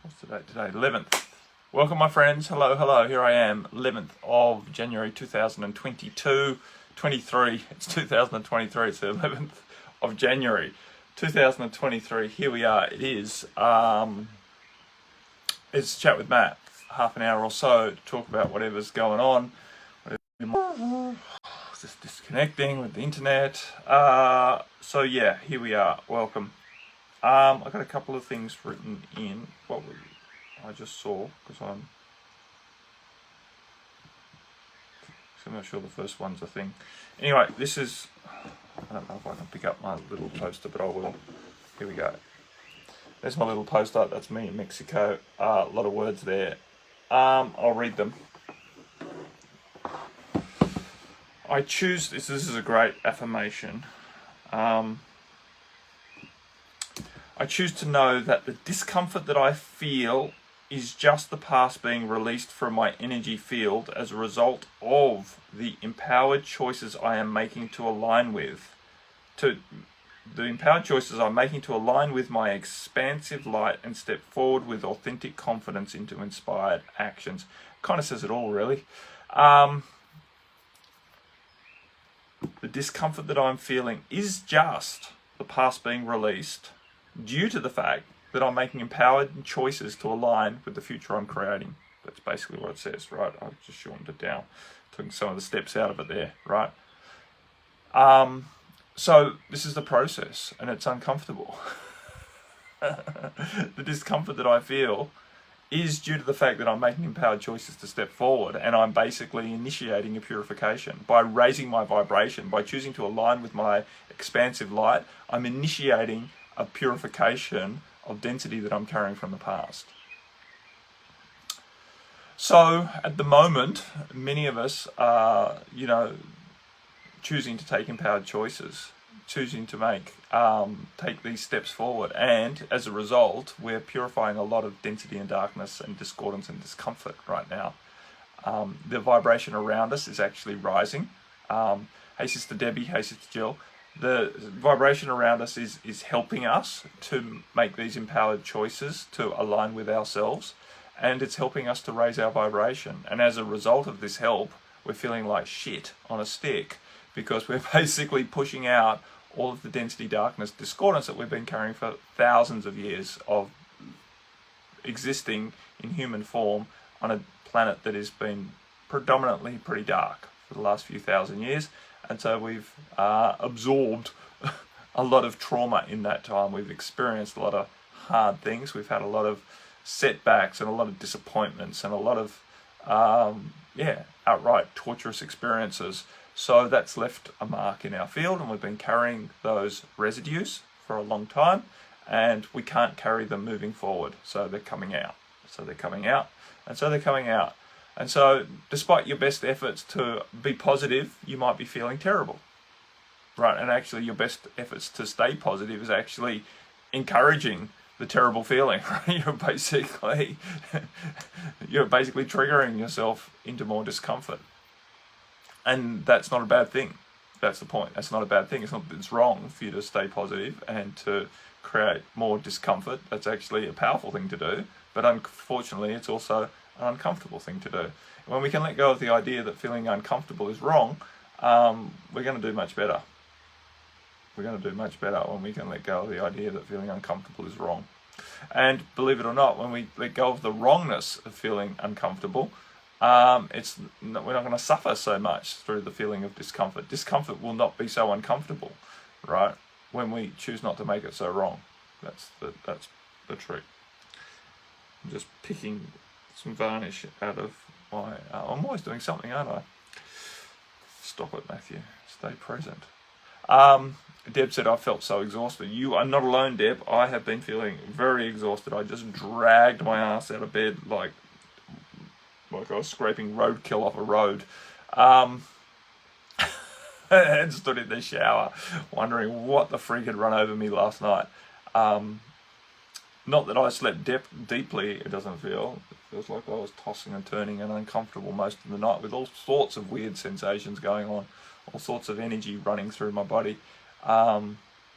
What's the date today? 11th. Welcome, my friends. Hello, hello. Here I am, 11th of January 2022. 23. It's 2023. It's the 11th of January 2023. Here we are. It is. It's Chat with Matt. Half an hour or so to talk about whatever's going on. Just disconnecting with the internet. So yeah, here we are. Welcome. I've got a couple of things written in. I just saw, because I'm not sure the first one's a thing. Anyway, this is, I don't know if I can pick up my little poster, but I will. Here we go. There's my little poster. That's me in Mexico. A lot of words there. I'll read them. I choose, this is a great affirmation. I choose to know that the discomfort that I feel is just the past being released from my energy field as a result of the empowered choices I am making to align with. The empowered choices I'm making to align with my expansive light and step forward with authentic confidence into inspired actions. Kind of says it all, really. The discomfort that I'm feeling is just the past being released due to the fact that I'm making empowered choices to align with the future I'm creating. That's basically what it says, right? I've just shortened it down, took some of the steps out of it there, right? So this is the process, and it's uncomfortable. The discomfort that I feel is due to the fact that I'm making empowered choices to step forward, and I'm basically initiating a purification by raising my vibration, by choosing to align with my expansive light. I'm initiating a purification of density that I'm carrying from the past. So at the moment, many of us are, choosing to take empowered choices, choosing to take these steps forward, and as a result, we're purifying a lot of density and darkness and discordance and discomfort right now. The vibration around us is actually rising. Hey, Sister Debbie. Hey, Sister Jill. The vibration around us is helping us to make these empowered choices to align with ourselves, and it's helping us to raise our vibration. And as a result of this help, we're feeling like shit on a stick, because we're basically pushing out all of the density, darkness, discordance that we've been carrying for thousands of years of existing in human form on a planet that has been predominantly pretty dark for the last few thousand years. And so we've absorbed a lot of trauma in that time. We've experienced a lot of hard things. We've had a lot of setbacks and a lot of disappointments and a lot of, outright torturous experiences. So that's left a mark in our field, and we've been carrying those residues for a long time, and we can't carry them moving forward. So they're coming out. And so despite your best efforts to be positive, you might be feeling terrible, right? And actually your best efforts to stay positive is actually encouraging the terrible feeling, right? You're basically triggering yourself into more discomfort. And that's not a bad thing. That's the point. That's not a bad thing. It's wrong for you to stay positive and to create more discomfort. That's actually a powerful thing to do. But unfortunately, it's also an uncomfortable thing to do. When we can let go of the idea that feeling uncomfortable is wrong, we're going to do much better. We're going to do much better when we can let go of the idea that feeling uncomfortable is wrong. And believe it or not, when we let go of the wrongness of feeling uncomfortable, we're not going to suffer so much through the feeling of discomfort. Discomfort will not be so uncomfortable, right? When we choose not to make it so wrong. That's the trick. I'm just picking some varnish out of my... I'm always doing something, aren't I? Stop it, Matthew. Stay present. Deb said, I felt so exhausted. You are not alone, Deb. I have been feeling very exhausted. I just dragged my ass out of bed like I was scraping roadkill off a road. And stood in the shower wondering what the freak had run over me last night. Not that I slept deeply, it doesn't feel. It feels like I was tossing and turning and uncomfortable most of the night with all sorts of weird sensations going on, all sorts of energy running through my body.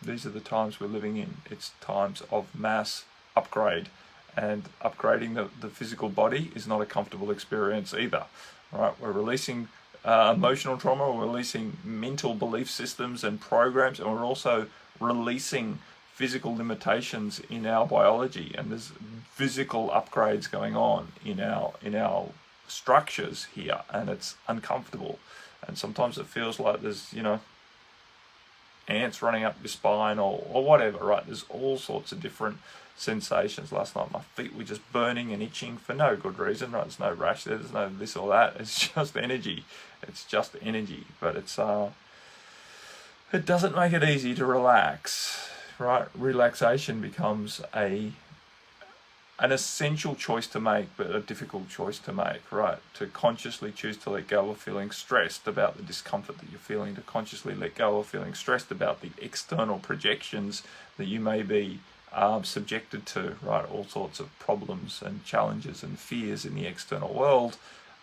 These are the times we're living in. It's times of mass upgrade and upgrading the physical body is not a comfortable experience either, right? We're releasing emotional trauma, we're releasing mental belief systems and programs, and we're also releasing physical limitations in our biology, and there's physical upgrades going on in our structures here, and it's uncomfortable, and sometimes it feels like there's, you know, ants running up your spine or whatever, right? There's all sorts of different sensations. Last night my feet were just burning and itching for no good reason, right? There's no rash there, there's no this or that, it's just energy. It's just energy, but it doesn't make it easy to relax, right? Relaxation becomes an essential choice to make, but a difficult choice to make, right? To consciously choose to let go of feeling stressed about the discomfort that you're feeling, to consciously let go of feeling stressed about the external projections that you may be subjected to, right? All sorts of problems and challenges and fears in the external world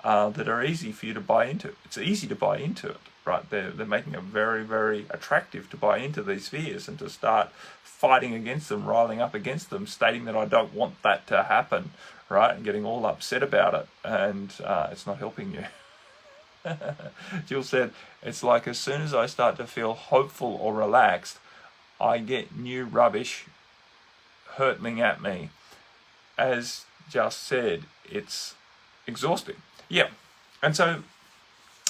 that are easy for you to buy into. It's easy to buy into it, right? They're making it very, very attractive to buy into these fears and to start fighting against them, riling up against them, stating that I don't want that to happen, right? And getting all upset about it, and it's not helping you. Jill said, it's like as soon as I start to feel hopeful or relaxed, I get new rubbish hurtling at me. As just said, it's exhausting. Yeah, and so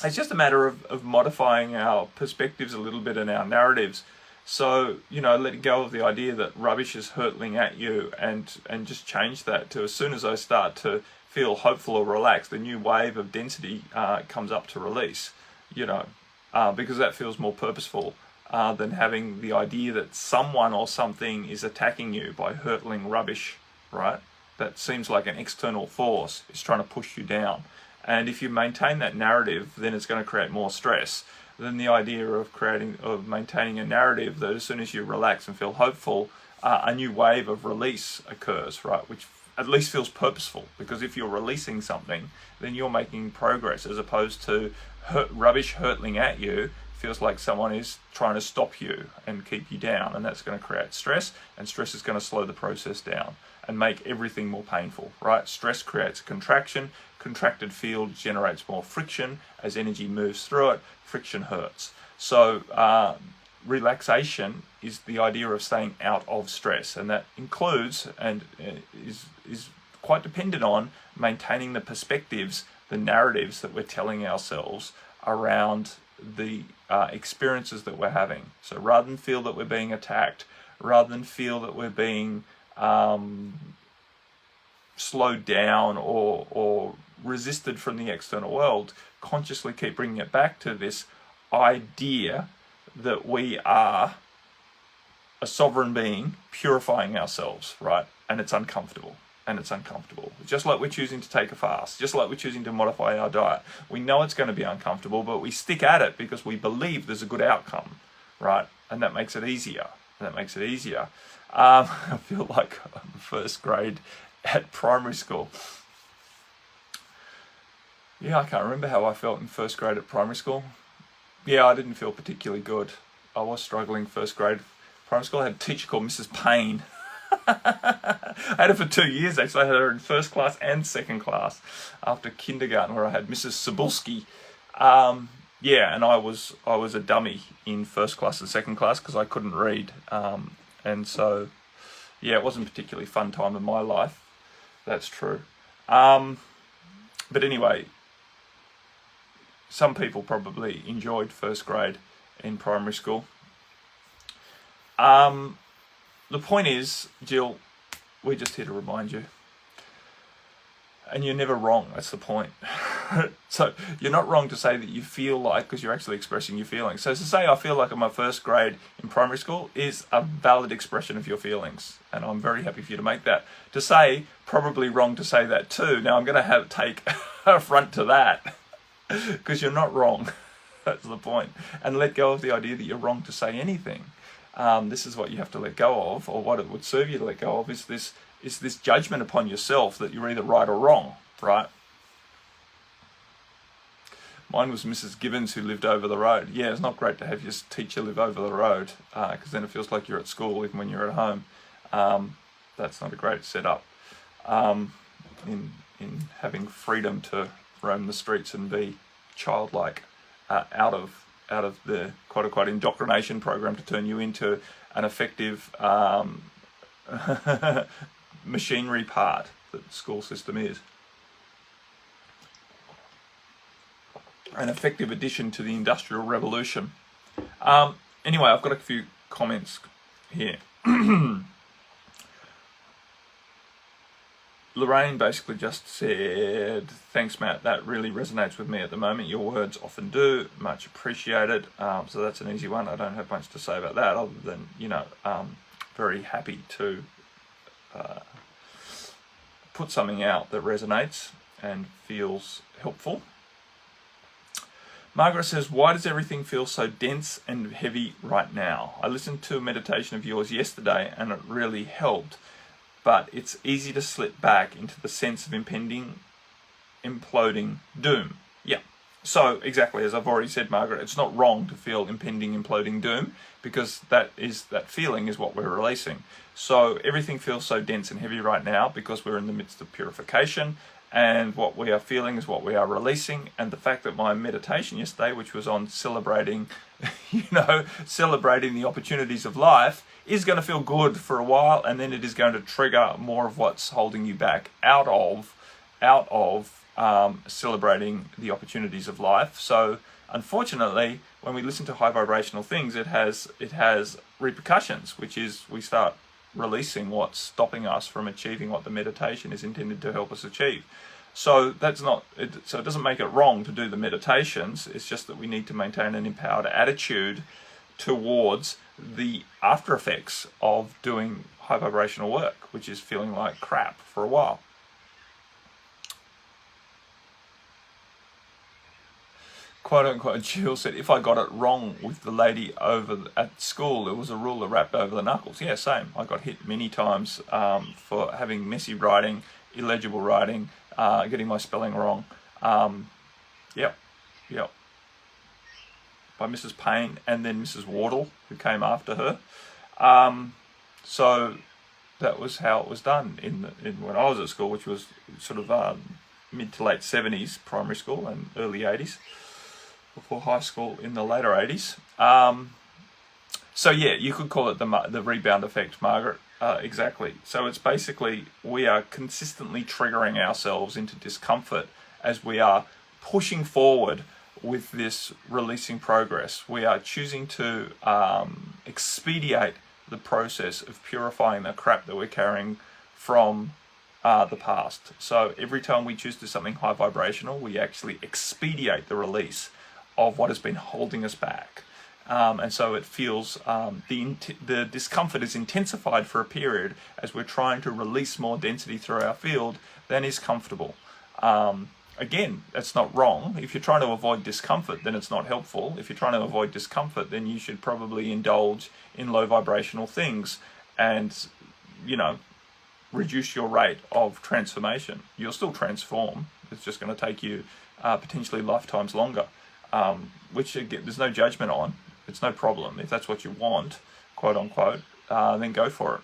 it's just a matter of modifying our perspectives a little bit and our narratives. So, you know, letting go of the idea that rubbish is hurtling at you, and just change that to, as soon as I start to feel hopeful or relaxed, a new wave of density comes up to release, you know, because that feels more purposeful than having the idea that someone or something is attacking you by hurtling rubbish, right? That seems like an external force is trying to push you down. And if you maintain that narrative, then it's going to create more stress than the idea of maintaining a narrative that as soon as you relax and feel hopeful, a new wave of release occurs, right? Which at least feels purposeful, because if you're releasing something, then you're making progress, as opposed to rubbish hurtling at you. Feels like someone is trying to stop you and keep you down, and that's going to create stress, and stress is going to slow the process down and make everything more painful, right? Stress creates a contraction. Contracted field generates more friction. As energy moves through it, friction hurts. So relaxation is the idea of staying out of stress, and that includes and is quite dependent on maintaining the perspectives, the narratives that we're telling ourselves around the experiences that we're having. So rather than feel that we're being attacked, rather than feel that we're being slowed down or resisted from the external world, consciously keep bringing it back to this idea that we are a sovereign being purifying ourselves, right? And it's uncomfortable. And it's uncomfortable. Just like we're choosing to take a fast, just like we're choosing to modify our diet. We know it's going to be uncomfortable, but we stick at it because we believe there's a good outcome, right? And that makes it easier. I feel like I'm first grade at primary school. Yeah, I can't remember how I felt in first grade at primary school. Yeah, I didn't feel particularly good. I was struggling first grade primary school. I had a teacher called Mrs. Payne. I had her for 2 years actually. I had her in first class and second class after kindergarten, where I had Mrs. Cebulski. Yeah, and I was a dummy in first class and second class because I couldn't read. And so, yeah, it wasn't a particularly fun time in my life. That's true. But anyway, some people probably enjoyed first grade in primary school. The point is, Jill, we're just here to remind you. And you're never wrong, that's the point. So you're not wrong to say that you feel like, because you're actually expressing your feelings. So to say I feel like I'm a first grade in primary school is a valid expression of your feelings. And I'm very happy for you to make that. To say, probably wrong to say that too. Now I'm going to take a front to that, because you're not wrong. That's the point. And let go of the idea that you're wrong to say anything. This is what you have to let go of, or what it would serve you to let go of, is this judgment upon yourself that you're either right or wrong, right? Mine was Mrs. Gibbons, who lived over the road. Yeah, it's not great to have your teacher live over the road, because then it feels like you're at school even when you're at home. That's not a great setup. in having freedom to roam the streets and be childlike, out of the quote unquote indoctrination program to turn you into an effective machinery part that the school system is. An effective addition to the Industrial Revolution. Anyway, I've got a few comments here. Lorraine basically just said, thanks Matt, that really resonates with me at the moment. Your words often do, much appreciated. So that's an easy one. I don't have much to say about that other than, very happy to put something out that resonates and feels helpful. Margaret says, why does everything feel so dense and heavy right now? I listened to a meditation of yours yesterday and it really helped, but it's easy to slip back into the sense of impending, imploding doom. Yeah, so exactly as I've already said, Margaret, it's not wrong to feel impending, imploding doom, because that feeling is what we're releasing. So everything feels so dense and heavy right now because we're in the midst of purification, and what we are feeling is what we are releasing. And the fact that my meditation yesterday, which was on celebrating, celebrating the opportunities of life, is going to feel good for a while, and then it is going to trigger more of what's holding you back out of celebrating the opportunities of life. So unfortunately, when we listen to high vibrational things, it has repercussions, which is we start releasing what's stopping us from achieving what the meditation is intended to help us achieve. So that's not it, so it doesn't make it wrong to do the meditations. It's just that we need to maintain an empowered attitude towards the after effects of doing high vibrational work, which is feeling like crap for a while. Quote unquote, Jill said, if I got it wrong with the lady over at school, it was a ruler wrapped over the knuckles. Yeah, same. I got hit many times for having messy writing, illegible writing, getting my spelling wrong. Yep. By Mrs. Payne and then Mrs. Wardle, who came after her. So that was how it was done in when I was at school, which was sort of mid to late 70s primary school and early 80s. Before high school in the later 80s. So yeah, you could call it the rebound effect, Margaret. Exactly. So it's basically we are consistently triggering ourselves into discomfort as we are pushing forward with this releasing progress. We are choosing to expedite the process of purifying the crap that we're carrying from the past. So every time we choose to do something high vibrational, we actually expedite the release of what has been holding us back. And so it feels, the discomfort is intensified for a period as we're trying to release more density through our field than is comfortable. Again, that's not wrong. If you're trying to avoid discomfort, then it's not helpful. If you're trying to avoid discomfort, then you should probably indulge in low vibrational things and, reduce your rate of transformation. You'll still transform. It's just going to take you potentially lifetimes longer. Which again, there's no judgment on. It's no problem. If that's what you want, quote unquote, then go for it.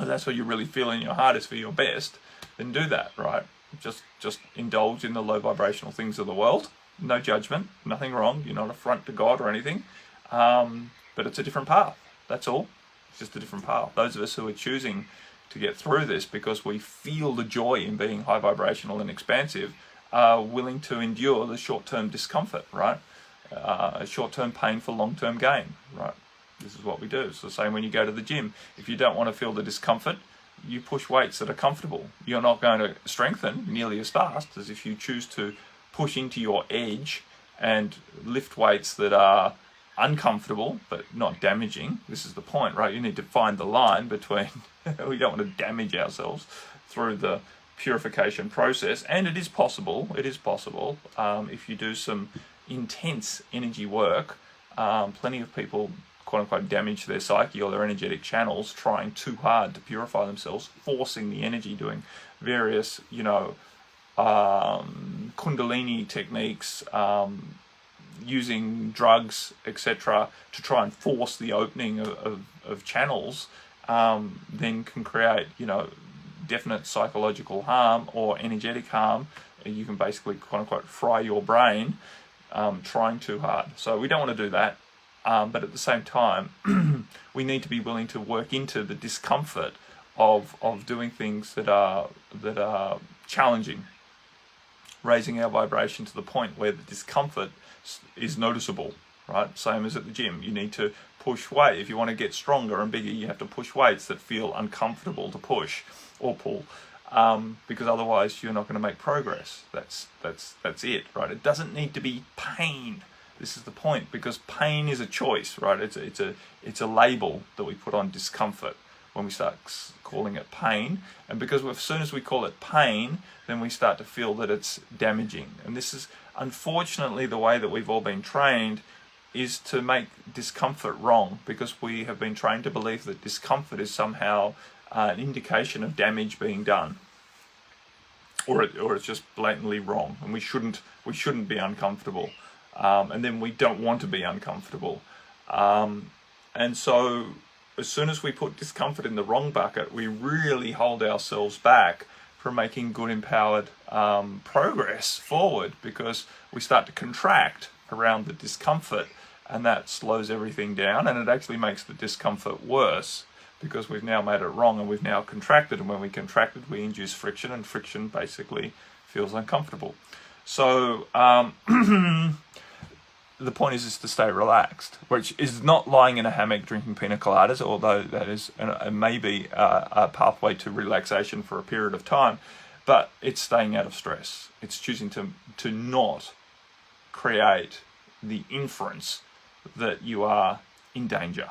If that's what you really feel in your heart is for your best, then do that, right? Just indulge in the low vibrational things of the world. No judgment, nothing wrong. You're not an affront to God or anything. But it's a different path. That's all. It's just a different path. Those of us who are choosing to get through this because we feel the joy in being high vibrational and expansive are willing to endure the short-term discomfort, right? Short-term pain for long-term gain, right? This is what we do. It's the same when you go to the gym. If you don't want to feel the discomfort, you push weights that are comfortable. You're not going to strengthen nearly as fast as if you choose to push into your edge and lift weights that are uncomfortable but not damaging. This is the point, right? You need to find the line between we don't want to damage ourselves through the purification process, and it is possible if you do some intense energy work. Plenty of people quote unquote damage their psyche or their energetic channels trying too hard to purify themselves, forcing the energy, doing various kundalini techniques, using drugs, etc., to try and force the opening of channels, then can create definite psychological harm or energetic harm. You can basically, quote unquote, fry your brain trying too hard. So we don't want to do that. But at the same time, we need to be willing to work into the discomfort of doing things that are challenging, raising our vibration to the point where the discomfort is noticeable, right? Same as at the gym. You need to push weight. If you want to get stronger and bigger, you have to push weights that feel uncomfortable to push or pull, because otherwise you're not going to make progress. That's it, right? It doesn't need to be pain. This is the point, because pain is a choice, right? It's a label that we put on discomfort when we start calling it pain. And because as soon as we call it pain, then we start to feel that it's damaging. And this is unfortunately the way that we've all been trained, is to make discomfort wrong, because we have been trained to believe that discomfort is somehow an indication of damage being done, or it's just blatantly wrong, and we shouldn't be uncomfortable, and then we don't want to be uncomfortable, and so as soon as we put discomfort in the wrong bucket, we really hold ourselves back from making good, empowered progress forward, because we start to contract around the discomfort, and that slows everything down, and it actually makes the discomfort worse, because we've now made it wrong and we've now contracted, and when we contracted, we induce friction, and friction basically feels uncomfortable. So the point is to stay relaxed, which is not lying in a hammock drinking pina coladas, although that is maybe a pathway to relaxation for a period of time, but it's staying out of stress. It's choosing to not create the inference that you are in danger,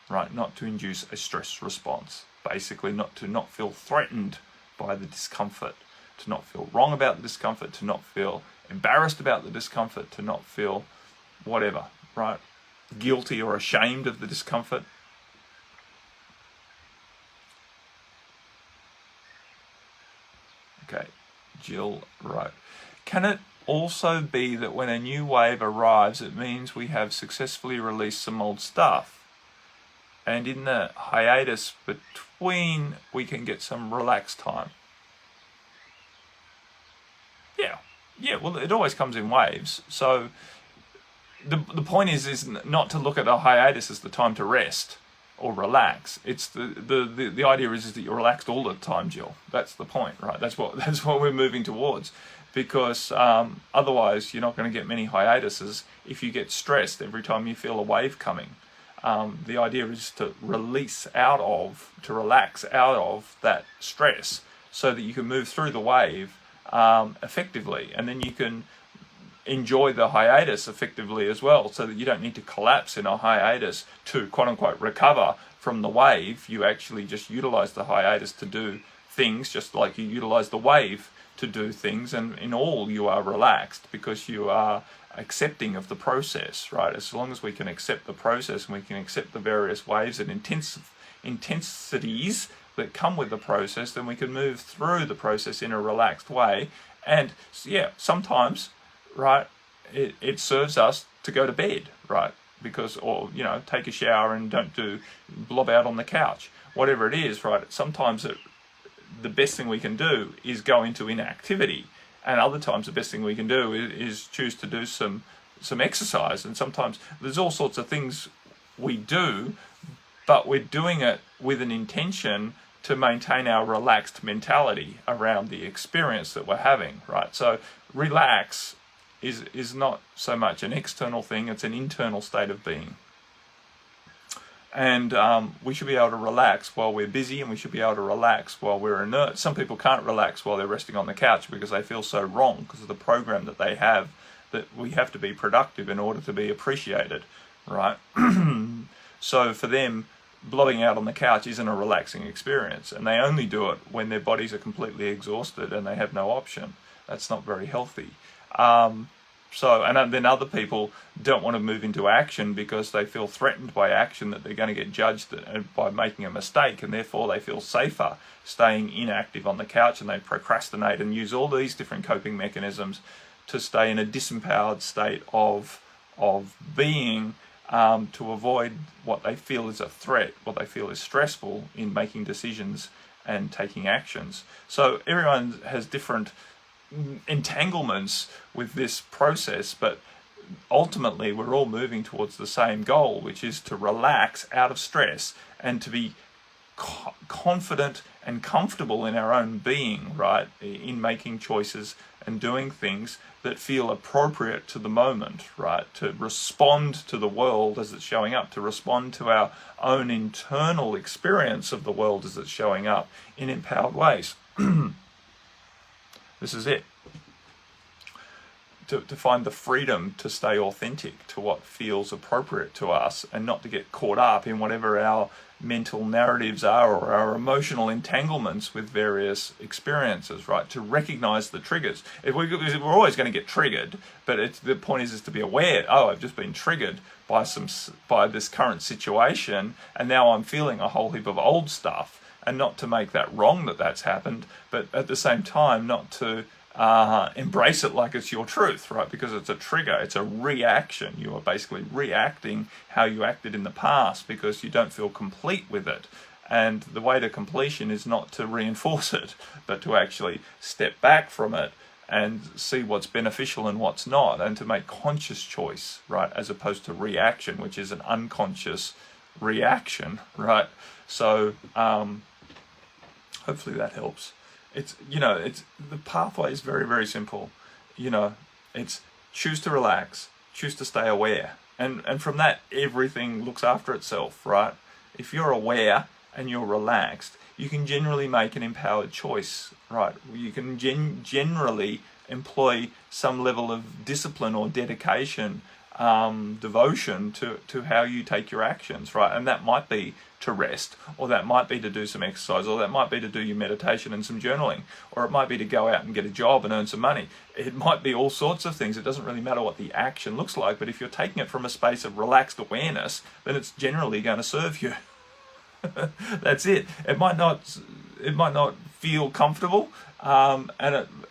right? Not to induce a stress response, basically not feel threatened by the discomfort, to not feel wrong about the discomfort, to not feel embarrassed about the discomfort, to not feel whatever, right? Guilty or ashamed of the discomfort. Okay, Jill wrote, can it also be that when a new wave arrives, it means we have successfully released some old stuff, and in the hiatus between we can get some relaxed time? Yeah, well, it always comes in waves. So the point is not to look at a hiatus as the time to rest or relax. It's the idea is that you're relaxed all the time, Jill. That's the point, right? That's what we're moving towards, because otherwise you're not going to get many hiatuses if you get stressed every time you feel a wave coming. The idea is to relax out of that stress, so that you can move through the wave effectively, and then you can enjoy the hiatus effectively as well, so that you don't need to collapse in a hiatus to quote unquote recover from the wave. You actually just utilize the hiatus to do things just like you utilize the wave to do things, and in all you are relaxed because you are accepting of the process, right? As long as we can accept the process and we can accept the various waves and intensities that come with the process, then we can move through the process in a relaxed way. And yeah, sometimes, right, it serves us to go to bed, right? Because, or, you know, take a shower and don't blob out on the couch, whatever it is, right? Sometimes the best thing we can do is go into inactivity, and other times the best thing we can do is choose to do some exercise. And sometimes there's all sorts of things we do, but we're doing it with an intention to maintain our relaxed mentality around the experience that we're having, right? So relax is not so much an external thing, it's an internal state of being. And we should be able to relax while we're busy, and we should be able to relax while we're inert. Some people can't relax while they're resting on the couch because they feel so wrong because of the program that they have, that we have to be productive in order to be appreciated, right? So for them, blobbing out on the couch isn't a relaxing experience, and they only do it when their bodies are completely exhausted and they have no option. That's not very healthy. And then other people don't want to move into action because they feel threatened by action, that they're going to get judged by making a mistake, and therefore they feel safer staying inactive on the couch, and they procrastinate and use all these different coping mechanisms to stay in a disempowered state of being, to avoid what they feel is a threat, what they feel is stressful in making decisions and taking actions. So everyone has different entanglements with this process, but ultimately we're all moving towards the same goal, which is to relax out of stress and to be confident and comfortable in our own being, right, in making choices and doing things that feel appropriate to the moment, right, to respond to the world as it's showing up, to respond to our own internal experience of the world as it's showing up in empowered ways. This is it. To find the freedom to stay authentic to what feels appropriate to us and not to get caught up in whatever our mental narratives are or our emotional entanglements with various experiences, right? To recognize the triggers. We're always going to get triggered, but the point is to be aware, oh, I've just been triggered by this current situation, and now I'm feeling a whole heap of old stuff, and not to make that wrong that that's happened, but at the same time not to embrace it like it's your truth, right? Because it's a trigger, it's a reaction. You are basically reacting how you acted in the past because you don't feel complete with it. And the way to completion is not to reinforce it, but to actually step back from it and see what's beneficial and what's not, and to make conscious choice, right? As opposed to reaction, which is an unconscious reaction, right? So hopefully that helps. It's the pathway is very, very simple. It's choose to relax, choose to stay aware. And from that, everything looks after itself, right? If you're aware and you're relaxed, you can generally make an empowered choice, right? You can generally employ some level of discipline or dedication, devotion to how you take your actions, right? And that might be to rest, or that might be to do some exercise, or that might be to do your meditation and some journaling, or it might be to go out and get a job and earn some money. It might be all sorts of things. It doesn't really matter what the action looks like, but if you're taking it from a space of relaxed awareness, then it's generally going to serve you. That's it. It might not feel comfortable, and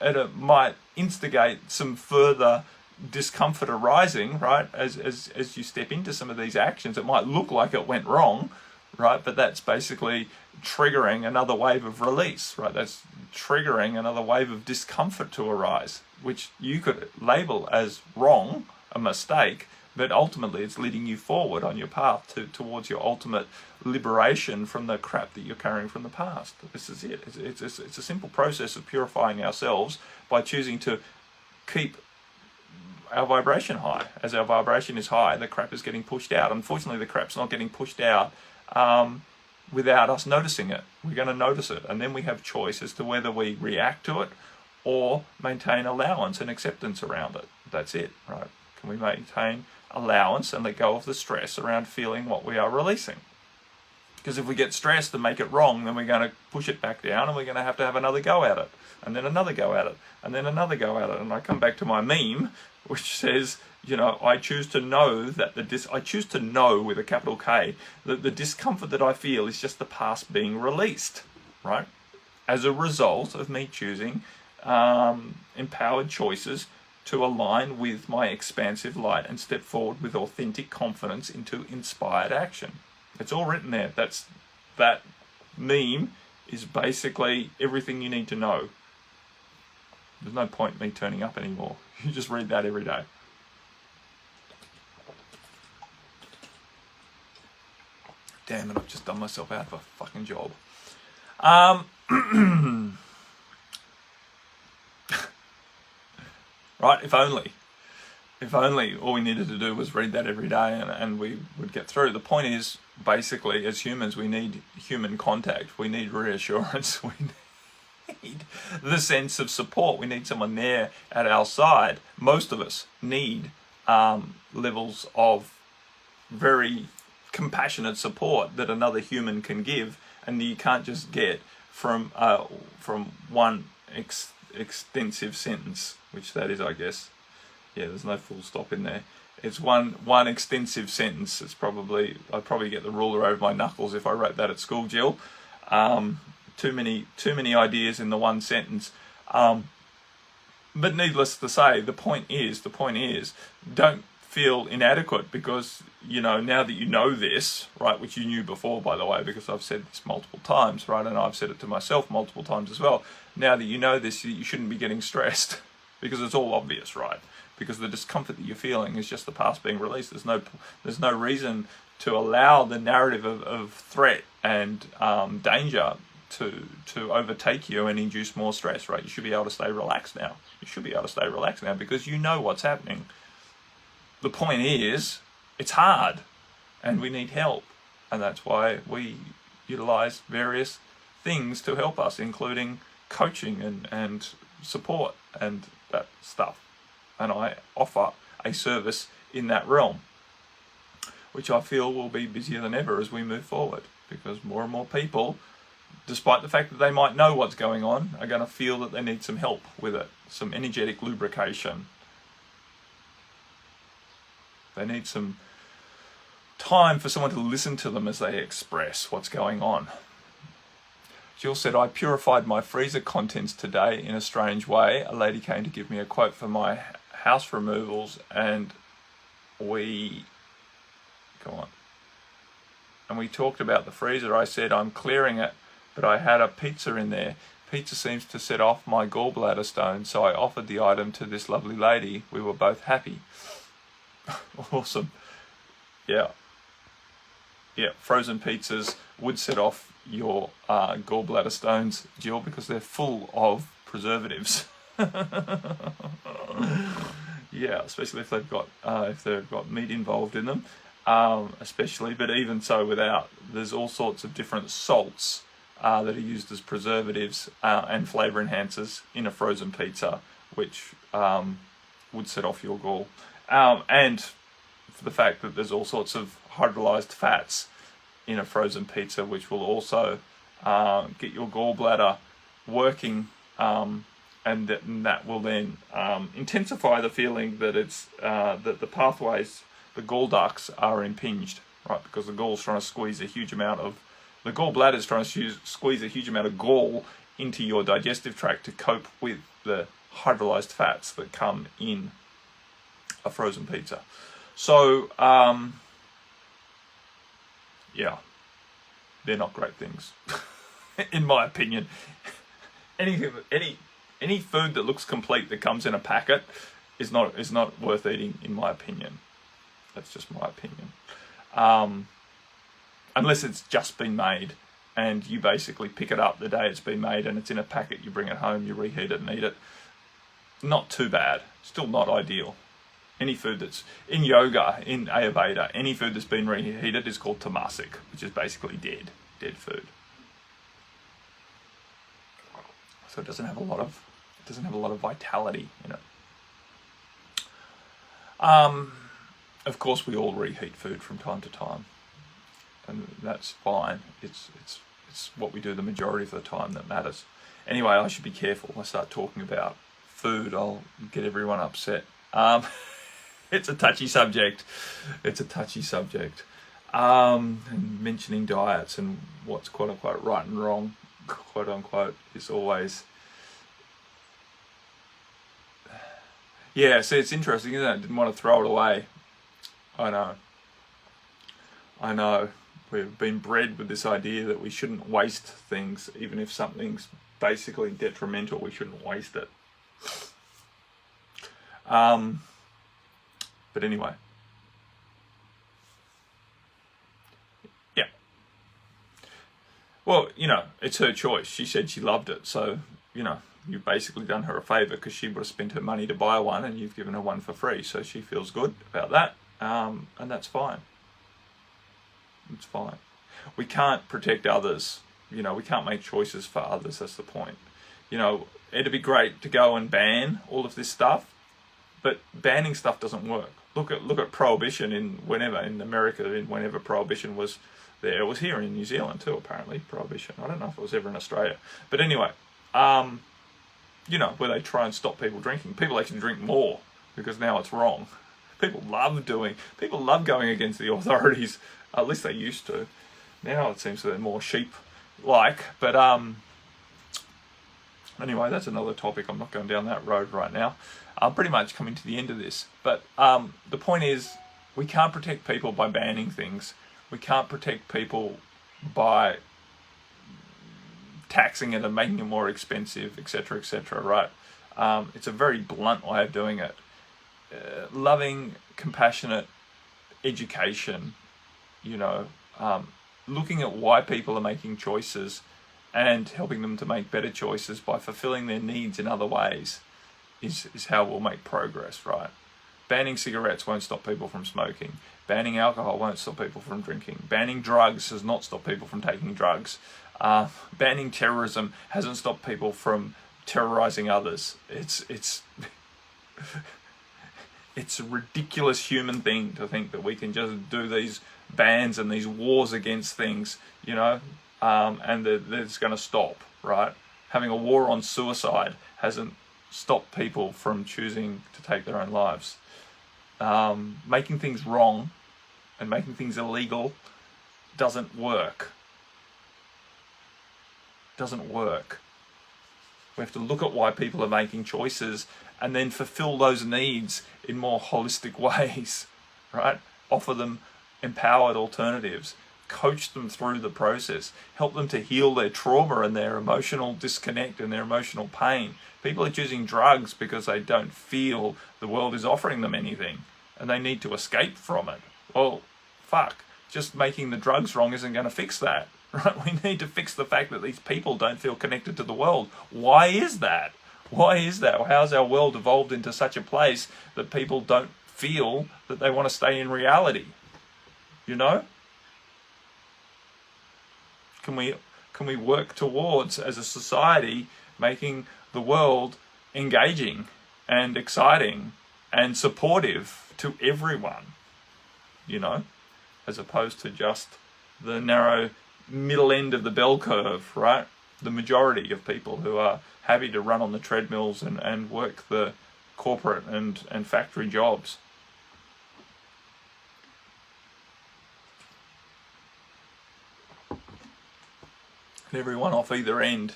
it might instigate some further discomfort arising, right? As you step into some of these actions, it might look like it went wrong, right? But that's basically triggering another wave of release, right? That's triggering another wave of discomfort to arise, which you could label as wrong, a mistake, but ultimately it's leading you forward on your path towards your ultimate liberation from the crap that you're carrying from the past. This is it. It's a simple process of purifying ourselves by choosing to keep our vibration high. As our vibration is high, the crap is getting pushed out. Unfortunately, the crap's not getting pushed out without us noticing it. We're going to notice it, and then we have choice as to whether we react to it or maintain allowance and acceptance around it. That's it, right? Can we maintain allowance and let go of the stress around feeling what we are releasing? Because if we get stressed and make it wrong, then we're going to push it back down, and we're going to have another go at it, and then another go at it, and then another go at it. And I come back to my meme, which says, I choose to know that I choose to know with a capital K that the discomfort that I feel is just the past being released, right? As a result of me choosing empowered choices to align with my expansive light and step forward with authentic confidence into inspired action. It's all written there. That meme is basically everything you need to know. There's no point in me turning up anymore. You just read that every day. Damn it, I've just done myself out of a fucking job. Right, if only all we needed to do was read that every day and we would get through. The point is, basically, as humans, we need human contact. We need reassurance. We need the sense of support. We need someone there at our side. Most of us need levels of very compassionate support that another human can give, and you can't just get from one extensive sentence, which that is, I guess. Yeah, there's no full stop in there. It's one extensive sentence. I'd probably get the ruler over my knuckles if I wrote that at school, Jill. Too many ideas in the one sentence. But needless to say, the point is, don't feel inadequate because, you know, now that you know this, right, which you knew before, by the way, because I've said this multiple times, right, and I've said it to myself multiple times as well. Now that you know this, you shouldn't be getting stressed because it's all obvious, right? Because the discomfort that you're feeling is just the past being released. There's no reason to allow the narrative of threat and danger to overtake you and induce more stress, right? You should be able to stay relaxed now. You should be able to stay relaxed now because you know what's happening. The point is, it's hard and we need help. And that's why we utilize various things to help us, including coaching and support and that stuff. And I offer a service in that realm, which I feel will be busier than ever as we move forward, because more and more people, despite the fact that they might know what's going on, are going to feel that they need some help with it, some energetic lubrication. They need some time for someone to listen to them as they express what's going on. Jill said, I purified my freezer contents today in a strange way. A lady came to give me a quote for my house removals and we talked about the freezer. I said, I'm clearing it, but I had a pizza in there. Pizza seems to set off my gallbladder stone, so I offered the item to this lovely lady. We were both happy. Awesome. Yeah, frozen pizzas would set off your gallbladder stones, Jill, because they're full of preservatives. Yeah, especially if they've got meat involved in them, especially. But even so, without, there's all sorts of different salts that are used as preservatives and flavor enhancers in a frozen pizza, which would set off your gall. And for the fact that there's all sorts of hydrolyzed fats in a frozen pizza, which will also get your gallbladder working, and that will then intensify the feeling that it's that the pathways, the gall ducts, are impinged, right? Because the gallbladder is trying to squeeze a huge amount of gall into your digestive tract to cope with the hydrolyzed fats that come in a frozen pizza. So yeah, they're not great things, in my opinion. Any food that looks complete that comes in a packet is not worth eating, in my opinion. That's just my opinion. Unless it's just been made and you basically pick it up the day it's been made and it's in a packet, you bring it home, you reheat it and eat it. Not too bad. Still not ideal. Any food that's in yoga, in Ayurveda, any food that's been reheated is called tamasic, which is basically dead food. So it doesn't have a lot of vitality in it. Of course, we all reheat food from time to time, and that's fine. It's what we do the majority of the time that matters. Anyway, I should be careful. When I start talking about food, I'll get everyone upset. It's a touchy subject. And mentioning diets and what's quote unquote right and wrong, quote unquote, is always. Yeah, see, it's interesting, isn't it? Didn't want to throw it away. I know. We've been bred with this idea that we shouldn't waste things, even if something's basically detrimental, we shouldn't waste it. But anyway. Yeah. Well, it's her choice. She said she loved it, so, you've basically done her a favour because she would have spent her money to buy one and you've given her one for free, so she feels good about that, and that's fine. It's fine. We can't protect others, we can't make choices for others, that's the point. It'd be great to go and ban all of this stuff, but banning stuff doesn't work. Look at prohibition in America, whenever prohibition was there. It was here in New Zealand too, apparently, prohibition. I don't know if it was ever in Australia. But anyway, where they try and stop people drinking. People actually drink more because now it's wrong. People love going against the authorities. At least they used to. Now it seems that they're more sheep-like. But Anyway, that's another topic. I'm not going down that road right now. I'm pretty much coming to the end of this. But the point is, we can't protect people by banning things. We can't protect people by taxing it and making it more expensive, etc., etc., right? It's a very blunt way of doing it. Loving, compassionate education, looking at why people are making choices and helping them to make better choices by fulfilling their needs in other ways is how we'll make progress, right? Banning cigarettes won't stop people from smoking. Banning alcohol won't stop people from drinking. Banning drugs has not stopped people from taking drugs. Banning terrorism hasn't stopped people from terrorizing others. It's a ridiculous human thing to think that we can just do these bans and these wars against things, and that it's going to stop, right? Having a war on suicide hasn't stopped people from choosing to take their own lives. Making things wrong and making things illegal doesn't work. Doesn't work. We have to look at why people are making choices and then fulfill those needs in more holistic ways, right? Offer them empowered alternatives, coach them through the process, help them to heal their trauma and their emotional disconnect and their emotional pain. People are choosing drugs because they don't feel the world is offering them anything and they need to escape from it. Well, fuck, just making the drugs wrong isn't going to fix that, right? We need to fix the fact that these people don't feel connected to the world. Why is that? Why is that? How's our world evolved into such a place that people don't feel that they want to stay in reality? Can we work towards, as a society, making the world engaging and exciting and supportive to everyone, as opposed to just the narrow middle end of the bell curve, right? The majority of people who are happy to run on the treadmills and work the corporate and factory jobs. And everyone off either end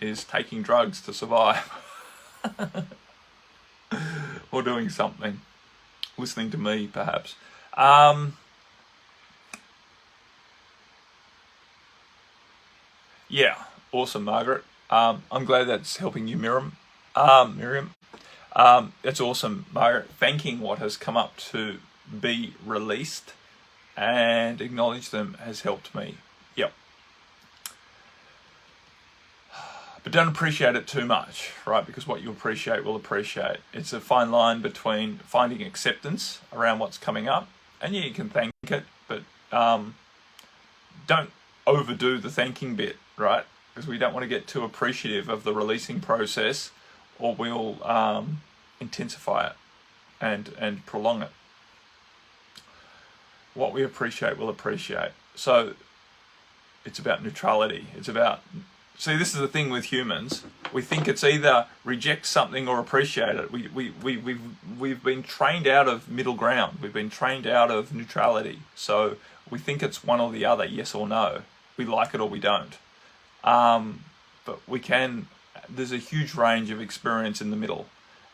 is taking drugs to survive. Or doing something. Listening to me, perhaps. Yeah, awesome, Margaret. I'm glad that's helping you, Miriam. That's awesome, Margaret. Thanking what has come up to be released and acknowledge them has helped me. Yep. But don't appreciate it too much, right? Because what you appreciate will appreciate. It's a fine line between finding acceptance around what's coming up, and yeah, you can thank it, but don't overdo the thanking bit, right? Because we don't want to get too appreciative of the releasing process, or we'll intensify it and prolong it. What we appreciate will appreciate. So it's about neutrality. It's about, see, this is the thing with humans. We think it's either reject something or appreciate it. We've been trained out of middle ground. We've been trained out of neutrality. So we think it's one or the other, yes or no. We like it or we don't. But there's a huge range of experience in the middle.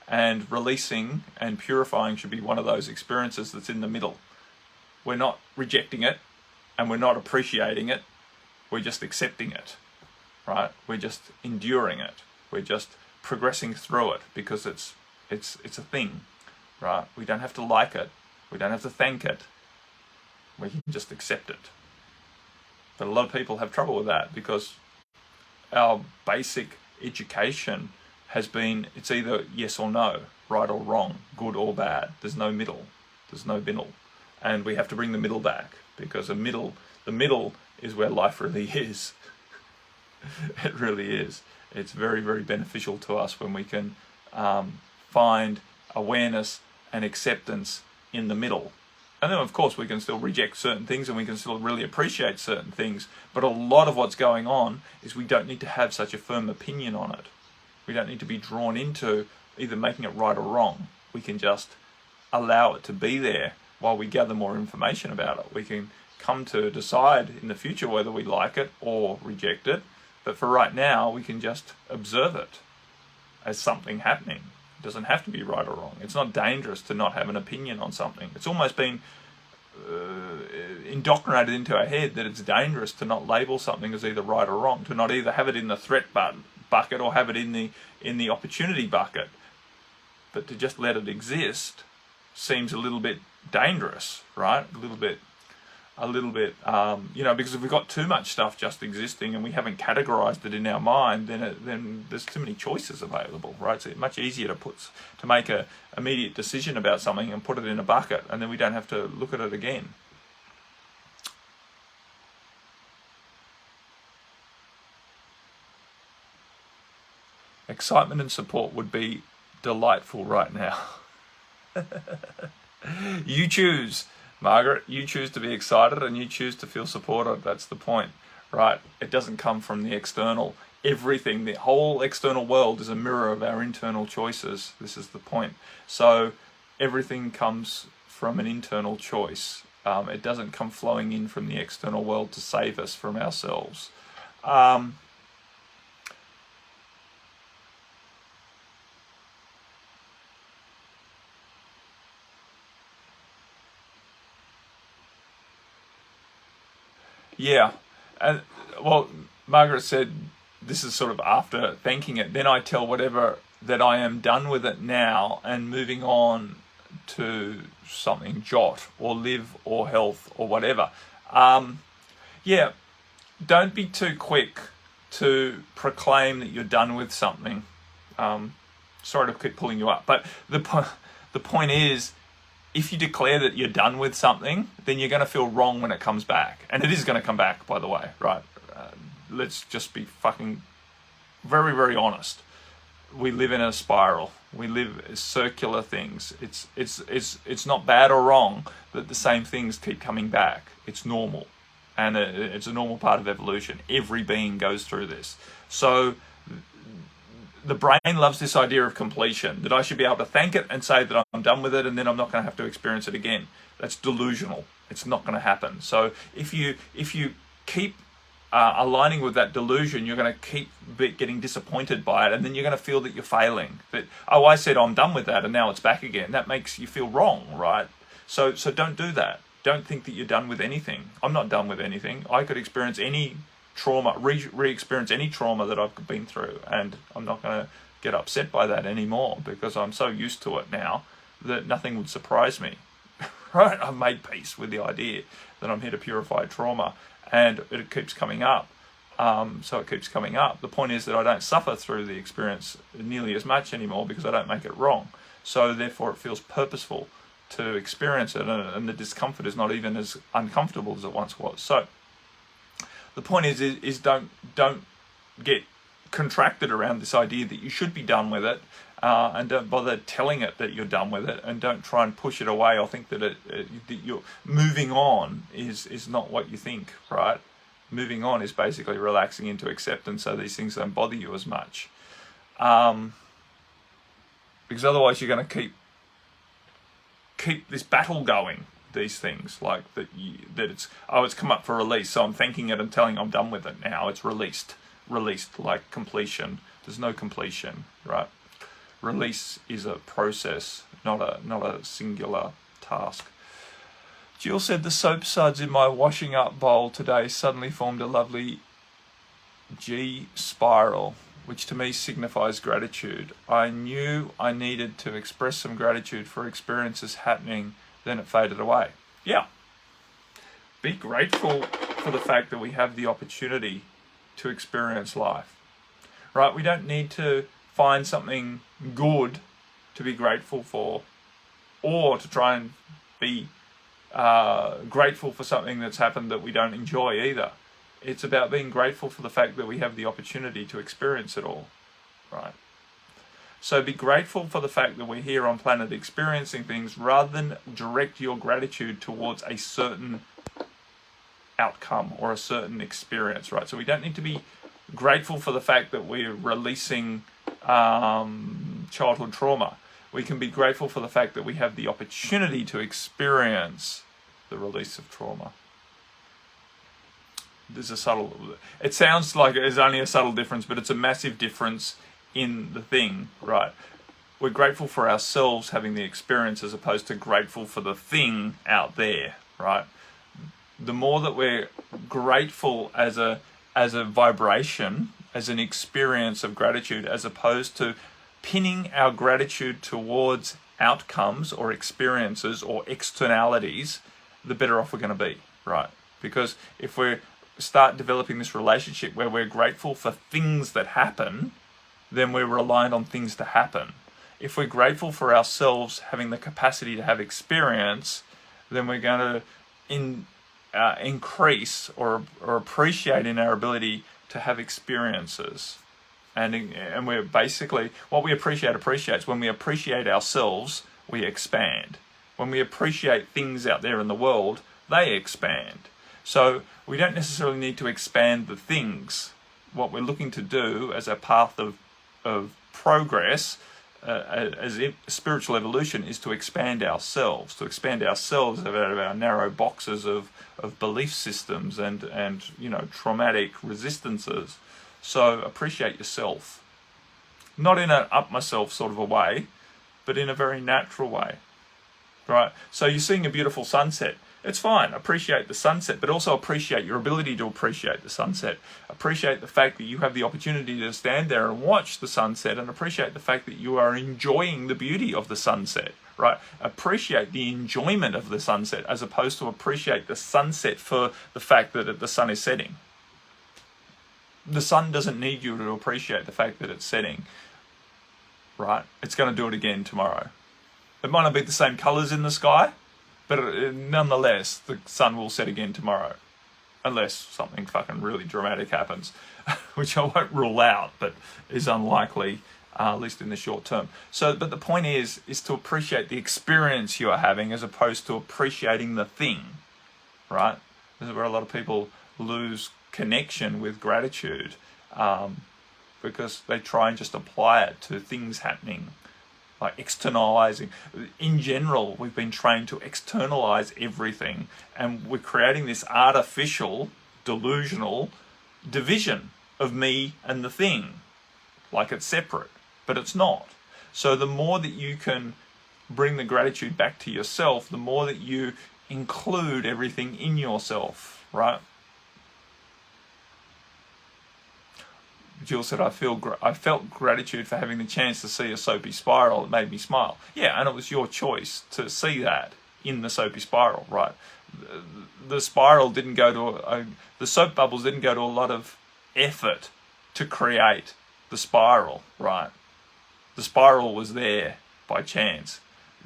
And releasing and purifying should be one of those experiences that's in the middle. We're not rejecting it and we're not appreciating it. We're just accepting it, right? We're just enduring it. We're just progressing through it because it's a thing, right? We don't have to like it. We don't have to thank it. We can just accept it. But a lot of people have trouble with that because our basic education has been, it's either yes or no, right or wrong, good or bad. There's no middle. There's no middle. And we have to bring the middle back because the middle is where life really is. It really is. It's very, very beneficial to us when we can find awareness and acceptance in the middle. And then, of course, we can still reject certain things and we can still really appreciate certain things. But a lot of what's going on is we don't need to have such a firm opinion on it. We don't need to be drawn into either making it right or wrong. We can just allow it to be there while we gather more information about it. We can come to decide in the future whether we like it or reject it. But for right now, we can just observe it as something happening. It doesn't have to be right or wrong. It's not dangerous to not have an opinion on something. It's almost been indoctrinated into our head that it's dangerous to not label something as either right or wrong, to not either have it in the threat bucket or have it in the opportunity bucket. But to just let it exist seems a little bit dangerous, right? A little bit, because if we've got too much stuff just existing and we haven't categorized it in our mind, then there's too many choices available, right? So it's much easier to make a immediate decision about something and put it in a bucket, and then we don't have to look at it again. Excitement and support would be delightful right now. You choose, Margaret. You choose to be excited and you choose to feel supported. That's the point, right? It doesn't come from the external. Everything, the whole external world is a mirror of our internal choices. This is the point. So everything comes from an internal choice. It doesn't come flowing in from the external world to save us from ourselves. Yeah, and well, Margaret said this is sort of after thanking it. Then I tell whatever that I am done with it now and moving on to something jot or live or health or whatever. Yeah, don't be too quick to proclaim that you're done with something. Sorry to keep pulling you up, but the point is, if you declare that you're done with something, then you're going to feel wrong when it comes back. And it is going to come back, by the way, right? Let's just be fucking very, very honest. We live in a spiral. We live circular things. It's not bad or wrong that the same things keep coming back. It's normal. And it's a normal part of evolution. Every being goes through this. So the brain loves this idea of completion, that I should be able to thank it and say that I'm done with it and then I'm not going to have to experience it again. That's delusional. It's not going to happen. So if you keep aligning with that delusion, you're going to keep getting disappointed by it, and then you're going to feel that you're failing. That, oh, I said I'm done with that and now it's back again. That makes you feel wrong, right? So don't do that. Don't think that you're done with anything. I'm not done with anything. I could experience any trauma, re-experience any trauma that I've been through, and I'm not going to get upset by that anymore because I'm so used to it now that nothing would surprise me. Right? I've made peace with the idea that I'm here to purify trauma, and it keeps coming up. So it keeps coming up. The point is that I don't suffer through the experience nearly as much anymore because I don't make it wrong. So therefore it feels purposeful to experience it, and the discomfort is not even as uncomfortable as it once was. So the point is don't get contracted around this idea that you should be done with it, and don't bother telling it that you're done with it, and don't try and push it away or think that that you're moving on is not what you think, right? Moving on is basically relaxing into acceptance so these things don't bother you as much. Because otherwise you're going to keep this battle going. These things like that it's come up for release, so I'm thanking it and telling I'm done with it now. It's released like completion. There's no completion, right? Release is a process, not a singular task. Jill said the soap suds in my washing up bowl today suddenly formed a lovely G spiral, which to me signifies gratitude. I knew I needed to express some gratitude for experiences happening, then it faded away. Yeah. Be grateful for the fact that we have the opportunity to experience life. Right? We don't need to find something good to be grateful for, or to try and be grateful for something that's happened that we don't enjoy either. It's about being grateful for the fact that we have the opportunity to experience it all. Right? So be grateful for the fact that we're here on planet experiencing things, rather than direct your gratitude towards a certain outcome or a certain experience, right? So we don't need to be grateful for the fact that we're releasing childhood trauma. We can be grateful for the fact that we have the opportunity to experience the release of trauma. there's a subtle, it sounds like it's only a subtle difference, but it's a massive difference in the thing, right? We're grateful for ourselves having the experience as opposed to grateful for the thing out there, right? The more that we're grateful as a vibration, as an experience of gratitude, as opposed to pinning our gratitude towards outcomes or experiences or externalities, the better off we're going to be, right? Because if we start developing this relationship where we're grateful for things that happen, then we're reliant on things to happen. If we're grateful for ourselves having the capacity to have experience, then we're going to increase or appreciate in our ability to have experiences. And we're basically, what we appreciate appreciates. When we appreciate ourselves, we expand. When we appreciate things out there in the world, they expand. So we don't necessarily need to expand the things. What we're looking to do as a path of progress, as spiritual evolution, is to expand ourselves out of our narrow boxes of belief systems and traumatic resistances. So appreciate yourself, not in an up myself sort of a way, but in a very natural way, right? So you're seeing a beautiful sunset. It's fine. Appreciate the sunset, but also appreciate your ability to appreciate the sunset. Appreciate the fact that you have the opportunity to stand there and watch the sunset, and appreciate the fact that you are enjoying the beauty of the sunset, right? Appreciate the enjoyment of the sunset as opposed to appreciate the sunset for the fact that the sun is setting. The sun doesn't need you to appreciate the fact that it's setting, right? It's going to do it again tomorrow. It might not be the same colors in the sky, but nonetheless, the sun will set again tomorrow. Unless something fucking really dramatic happens, which I won't rule out, but is unlikely, at least in the short term. So, but the point is to appreciate the experience you are having as opposed to appreciating the thing, right? This is where a lot of people lose connection with gratitude, because they try and just apply it to things happening, like externalizing. In general, we've been trained to externalize everything, and we're creating this artificial, delusional division of me and the thing, like it's separate, but it's not. So the more that you can bring the gratitude back to yourself, the more that you include everything in yourself, right? Jill said, I felt gratitude for having the chance to see a soapy spiral. It made me smile. Yeah, and it was your choice to see that in the soapy spiral, right? The spiral didn't go to the soap bubbles didn't go to a lot of effort to create the spiral, right? The spiral was there by chance.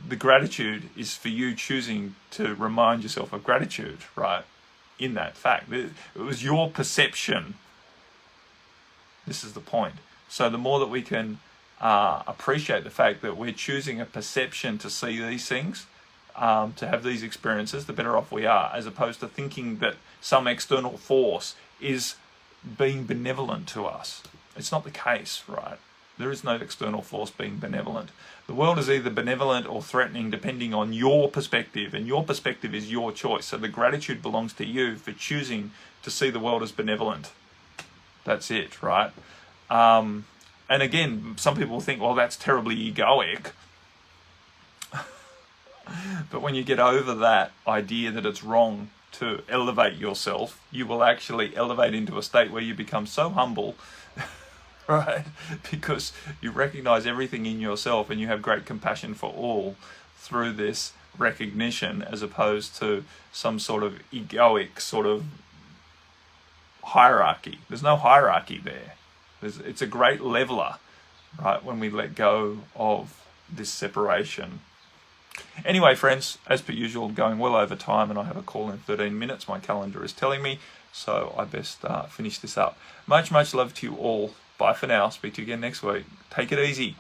The gratitude is for you choosing to remind yourself of gratitude, right? In that fact, it was your perception. This is the point. So the more that we can appreciate the fact that we're choosing a perception to see these things, to have these experiences, the better off we are, as opposed to thinking that some external force is being benevolent to us. It's not the case, right? There is no external force being benevolent. The world is either benevolent or threatening depending on your perspective, and your perspective is your choice. So the gratitude belongs to you for choosing to see the world as benevolent. That's it, right? And again, some people think, well, that's terribly egoic. But when you get over that idea that it's wrong to elevate yourself, you will actually elevate into a state where you become so humble, right? Because you recognize everything in yourself and you have great compassion for all through this recognition, as opposed to some sort of egoic sort of hierarchy. There's no hierarchy there. It's a great leveler, right, when we let go of this separation. Anyway, friends, as per usual, going well over time, and I have a call in 13 minutes, my calendar is telling me, so I best finish this up. Much love to you all. Bye for now. Speak to you again next week. Take it easy.